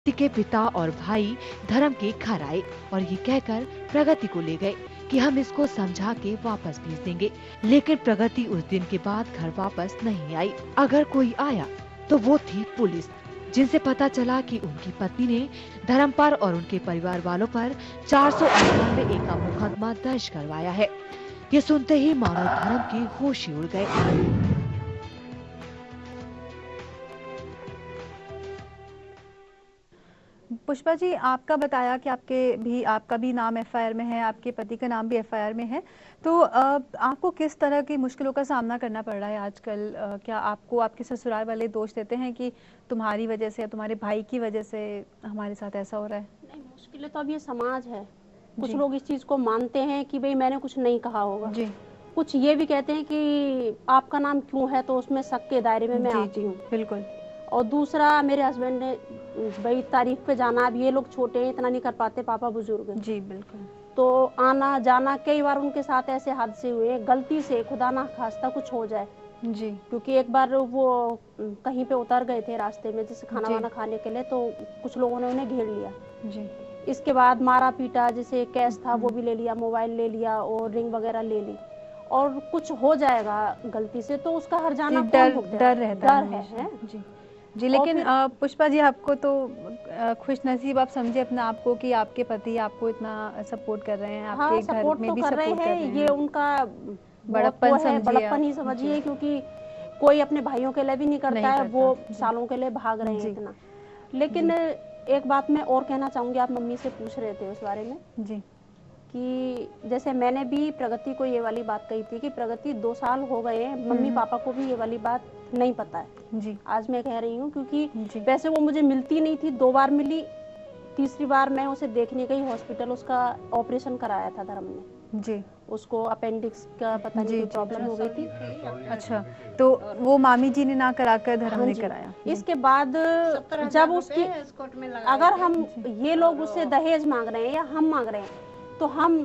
प्रगति के पिता और भाई धर्म के घर आए और ये कहकर प्रगति को ले गए कि हम इसको समझा के वापस भेज देंगे। लेकिन प्रगति उस दिन के बाद घर वापस नहीं आई। अगर कोई आया तो वो थी पुलिस, जिनसे पता चला कि उनकी पत्नी ने धर्म पर और उनके परिवार वालों पर 498 का मुकदमा दर्ज करवाया है। ये सुनते ही मानव धर्म के होश ही उड़ गए। पुष्पा जी, आपका बताया कि आपका भी नाम एफआईआर में है, आपके पति का नाम भी एफआईआर में है। तो आपको किस तरह की मुश्किलों का सामना करना पड़ रहा है आजकल? क्या आपको आपके ससुराल वाले दोष देते हैं कि तुम्हारी वजह से या तुम्हारे भाई की वजह से हमारे साथ ऐसा हो रहा है? नहीं, मुश्किलें तो अब ये समाज है। कुछ लोग इस चीज को मानते हैं कि भाई मैंने कुछ नहीं कहा होगा जी। कुछ ये भी कहते हैं कि आपका नाम क्यों है, तो उसमें शक के दायरे में मैं आती हूँ। बिल्कुल। और दूसरा, मेरे हस्बैंड ने भाई तारीफ पे जाना, अब ये लोग छोटे हैं, इतना नहीं कर पाते, पापा बुजुर्ग हैं जी। बिल्कुल। तो आना जाना, कई बार उनके साथ ऐसे हादसे हुए, गलती से खुदा ना खास्ता कुछ हो जाए जी। क्योंकि एक बार वो कहीं पे उतर गए थे रास्ते में, जैसे खाना वाना खाने के लिए, तो कुछ लोगों ने उन्हें घेर लिया जी। इसके बाद मारा पीटा, जैसे कैश था वो भी ले लिया, मोबाइल ले लिया और रिंग वगैरह ले ली। और कुछ हो जाएगा गलती से तो उसका हर जाना डर रहता है जी जी। लेकिन पुष्पा जी, आपको तो खुशनसीब आप समझे अपने आप को कि आपके पति आपको इतना सपोर्ट कर रहे हैं, आपके घर में भी सपोर्ट कर रहे हैं। ये उनका बड़प्पन ही समझिए, क्योंकि कोई अपने भाइयों के लिए भी नहीं करता है, वो सालों के लिए भाग रहे हैं इतना। लेकिन एक बात मैं और कहना चाहूंगी, आप मम्मी से पूछ रहे थे उस बारे में जी, कि जैसे मैंने भी प्रगति को ये वाली बात कही थी कि प्रगति 2 साल हो गए हैं, मम्मी पापा को भी ये वाली बात नहीं पता है जी। आज मैं कह रही हूँ, क्योंकि वैसे वो मुझे मिलती नहीं थी, 2 बार मिली, तीसरी बार मैं उसे देखने गई हॉस्पिटल, उसका ऑपरेशन कराया था धर्म ने जी। उसको अपेंडिक्स का पता नहीं प्रॉब्लम हो गई थी। अच्छा, तो वो मामी जी ने ना कराकर धर्म ने कराया। इसके बाद जब उसकी, अगर हम ये लोग उससे दहेज मांग रहे हैं या हम मांग रहे हैं, तो हम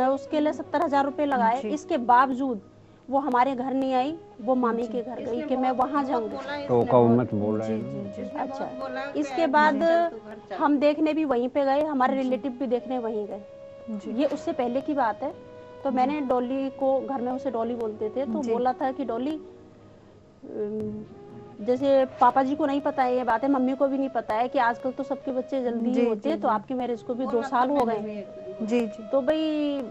उसके लिए 70,000 रुपए लगाए, इसके बावजूद वो हमारे घर नहीं आई, वो मामी के घर गई कि मैं वहाँ जाऊंगी। टोका मत बोल रहे हैं। अच्छा, इसके बाद हम देखने भी वहीं पे गए, हमारे रिलेटिव भी देखने वहीं गए। ये उससे पहले की बात है। तो मैंने डॉली को, घर में उसे डॉली बोलते थे, तो बोला था कि डॉली, जैसे पापा जी को नहीं पता है ये बात है, मम्मी को भी नहीं पता है कि आजकल तो सबके बच्चे जल्दी ही होते हैं, तो आपकी मैरिज को भी 2 साल हो गए जी जी। तो भाई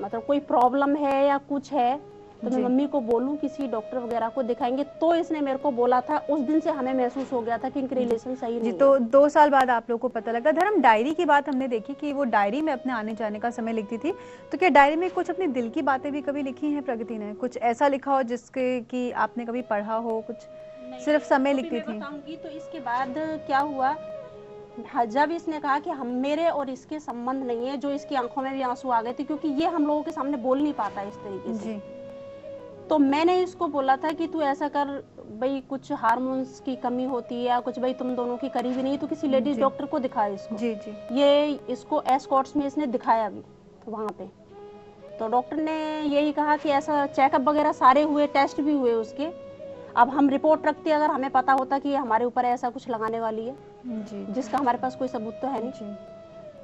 मतलब कोई प्रॉब्लम है या कुछ है तो मैं मम्मी को बोलूं किसी डॉक्टर वगैरह को दिखाएंगे, तो इसने मेरे को बोला था। उस दिन से हमें महसूस हो गया था कि इनके रिलेशन सही नहीं। तो 2 साल बाद आप लोगों को पता लगा। धर्म, डायरी की बात हमने देखी कि वो डायरी में अपने आने जाने का समय लिखती थी, तो क्या डायरी में कुछ अपने दिल की बातें भी कभी लिखी हैं प्रगति ने? कुछ ऐसा लिखा हो जिसके कि आपने कभी पढ़ा हो? कुछ सिर्फ समय लिखती थी? बताऊंगी। तो इसके बाद क्या हुआ, जब इसने कहा कि हम, मेरे और इसके संबंध नहीं है, जो इसकी आंखों में भी आंसू आ गए थे, क्योंकि ये हम लोगों के सामने बोल नहीं पाता इस तरीके से। तो मैंने इसको बोला था कि तू ऐसा कर, भाई कुछ हार्मोन्स की कमी होती है या कुछ, भाई तुम दोनों की करीबी नहीं, तो किसी लेडीज डॉक्टर को दिखा इसको जी जी। ये इसको एस्कॉर्ट्स में इसने दिखाया भी वहाँ पे, तो डॉक्टर ने यही कहा कि ऐसा चेकअप वगैरह सारे हुए, टेस्ट भी हुए उसके। अब हम रिपोर्ट रखते, अगर हमें पता होता कि हमारे ऊपर ऐसा कुछ लगाने वाली है जी, जिसका हमारे पास कोई सबूत तो है नहीं।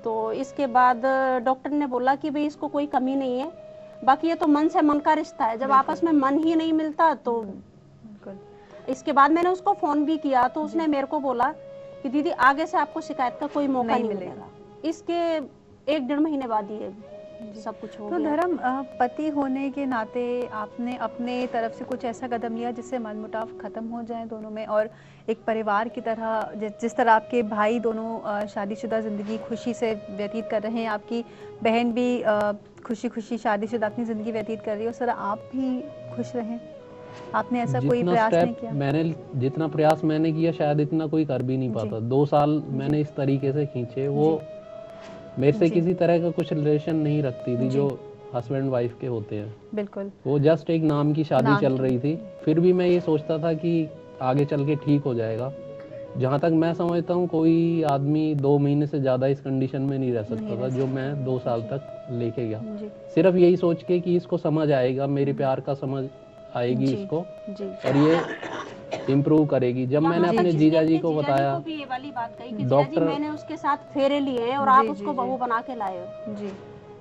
तो इसके बाद डॉक्टर ने बोला कि भाई इसको कोई कमी नहीं है, बाकी ये तो मन से मन का रिश्ता है, जब आपस में मन ही नहीं मिलता तो। इसके बाद मैंने उसको फोन भी किया, तो उसने मेरे को बोला कि दीदी आगे से आपको शिकायत का कोई मौका नहीं मिलेगा। इसके 1-1.5 महीने बाद ही सब कुछ हो गया। तो धर्म, पति होने के नाते आपने अपने तरफ से कुछ ऐसा कदम लिया जिससे मनमुटाव खत्म हो जाए दोनों में, और एक परिवार की तरह, जिस तरह आपके भाई दोनों शादीशुदा जिंदगी खुशी से व्यतीत कर रहे हैं, आपकी बहन भी खुशी खुशी शादीशुदा अपनी जिंदगी व्यतीत कर रही है, उस तरह आप भी खुश रहें? आपने ऐसा कोई प्रयास नहीं किया? मैंने जितना प्रयास मैंने किया, शायद इतना कोई कर भी नहीं पाता। 2 साल मैंने इस तरीके से खींचे। वो मेरे से किसी तरह का कुछ रिलेशन नहीं रखती थी जो हस्बैंड वाइफ के होते हैं। बिल्कुल। वो जस्ट एक नाम की शादी चल रही थी। फिर भी मैं ये सोचता था कि आगे चल के ठीक हो जाएगा। जहाँ तक मैं समझता हूँ, कोई आदमी 2 महीने से ज़्यादा इस कंडीशन में नहीं रह सकता था जो मैं 2 साल तक लेके गया, सिर्फ यही सोच के कि इसको समझ आएगा, मेरे प्यार का समझ आएगी इसको, और ये इम्प्रूव करेगी। जब मैंने अपने जीजा जी को बताया, को भी ये वाली बात कही कि डॉक्टर मैंने उसके साथ फेरे लिए हैं और आप उसको बहू बना के लाए हो जी,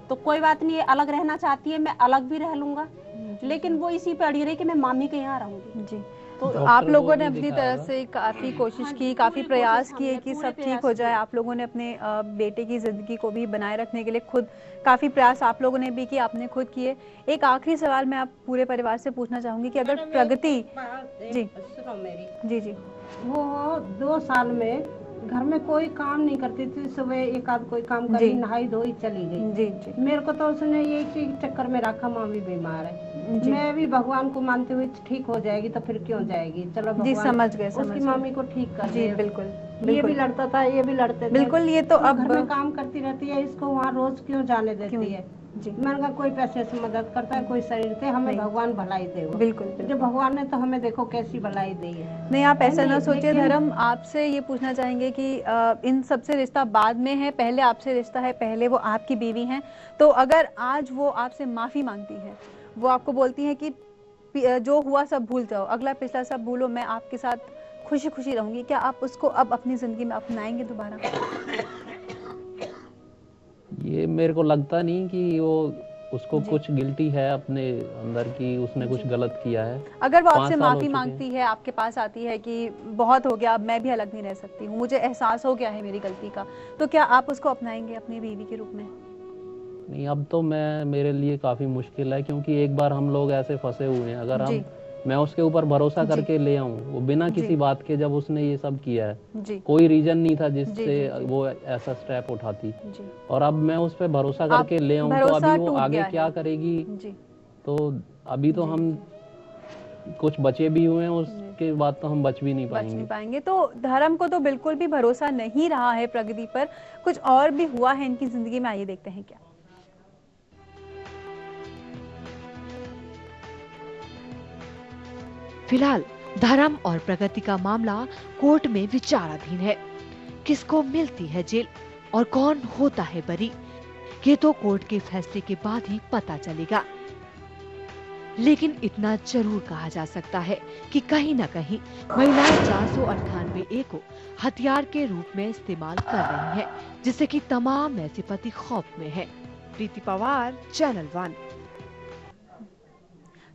तो कोई बात नहीं, अलग रहना चाहती है, मैं अलग भी रह लूंगा, लेकिन वो इसी पे अड़ी रही कि मैं मामी के यहाँ रहूंगी जी। तो आप लोगों ने अपनी तरफ से काफ़ी कोशिश की, काफ़ी प्रयास किए कि सब ठीक हो जाए। आप लोगों ने अपने बेटे की ज़िंदगी को भी बनाए रखने के लिए खुद काफ़ी प्रयास आप लोगों ने भी किए, आपने खुद किए। एक आखिरी सवाल मैं आप पूरे परिवार से पूछना चाहूँगी कि अगर प्रगति जी जी जी वो 2 साल में घर में कोई काम नहीं करती थी, सुबह एक आध कोई काम करी, नहाई धोई चली गई जी जी। मेरे को तो उसने यही चक्कर में रखा, मामी बीमार है, मैं भी भगवान को मानते हुए ठीक हो जाएगी तो फिर क्यों जाएगी, चलो भगवान जी समझ गए उसकी मामी को ठीक कर जी। बिल्कुल, ये भी लड़ता था, ये भी लड़ते थे बिल्कुल। ये तो अब घर में काम करती रहती है, इसको वहाँ रोज क्यों जाने देती है जी। मैंने कहा कोई पैसे से मदद करता है, कोई शरीर से, हमें भगवान भलाई दे। बिल्कुल, जो भगवान ने तो हमें देखो कैसी भलाई दी है। नहीं, आप ऐसा ना सोचिए धर्म। आपसे ये पूछना चाहेंगे कि इन सबसे रिश्ता बाद में है, पहले आपसे रिश्ता है, पहले वो आपकी बीवी हैं, तो अगर आज वो आपसे माफ़ी मांगती है, वो आपको बोलती है कि जो हुआ सब भूल जाओ, अगला पिछला सब भूलो, मैं आपके साथ खुशी खुशी रहूंगी, क्या आप उसको अब अपनी ज़िंदगी में अपनाएंगे दोबारा? ये मेरे को लगता नहीं कि वो उसको कुछ गिल्टी है अपने अंदर की, उसने कुछ गलत किया है। अगर वो आपसे माफी मांगती है, आपके पास आती है कि बहुत हो गया, अब मैं भी अलग नहीं रह सकती हूँ, मुझे एहसास हो गया है मेरी गलती का, तो क्या आप उसको अपनाएंगे अपनी बीवी के रूप में? नहीं, अब तो मेरे लिए काफी मुश्किल है, क्योंकि एक बार हम लोग ऐसे फंसे हुए हैं। अगर मैं उसके ऊपर भरोसा करके ले आऊं, वो बिना किसी बात के, जब उसने ये सब किया है, कोई रीजन नहीं था जिससे वो ऐसा स्टेप उठाती, और अब मैं उस पर भरोसा करके ले आऊं, तो अभी वो आगे क्या करेगी, तो अभी तो हम कुछ बचे भी हुए हैं, उसके बाद तो हम बच भी नहीं पाएंगे। तो धर्म को तो बिल्कुल भी भरोसा नहीं रहा है प्रगति पर, कुछ और भी हुआ है इनकी जिंदगी में, आइए देखते हैं क्या। फिलहाल धर्म और प्रगति का मामला कोर्ट में विचाराधीन है। किसको मिलती है जेल और कौन होता है बरी, ये तो कोर्ट के फैसले के बाद ही पता चलेगा। लेकिन इतना जरूर कहा जा सकता है कि कहीं न कहीं महिलाएं 498A को हथियार के रूप में इस्तेमाल कर रही हैं, जिससे कि तमाम ऐसे पति खौफ में हैं। प्रीति पवार, चैनल 1।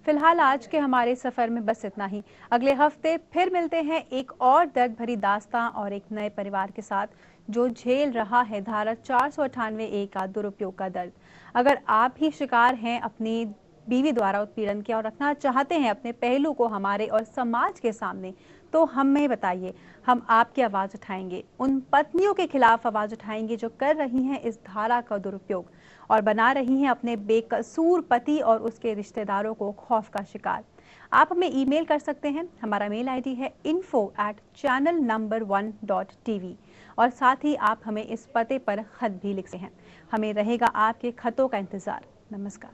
फिलहाल आज के हमारे सफर में बस इतना ही। अगले हफ्ते फिर मिलते हैं एक और दर्द भरी दास्तां और एक नए परिवार के साथ, जो झेल रहा है धारा 498A का दुरुपयोग का दर्द। अगर आप भी शिकार हैं अपनी बीवी द्वारा उत्पीड़न के और रखना चाहते हैं अपने पहलू को हमारे और समाज के सामने, तो हमें बताइए, हम आपकी आवाज उठाएंगे, उन पत्नियों के खिलाफ आवाज उठाएंगे जो कर रही हैं इस धारा का दुरुपयोग और बना रही हैं अपने बेकसूर पति और उसके रिश्तेदारों को खौफ का शिकार। आप हमें ईमेल कर सकते हैं, हमारा मेल आईडी है info@channelnumber1.tv और साथ ही आप हमें इस पते पर खत भी लिख सकते हैं। हमें रहेगा आपके खतों का इंतजार। नमस्कार।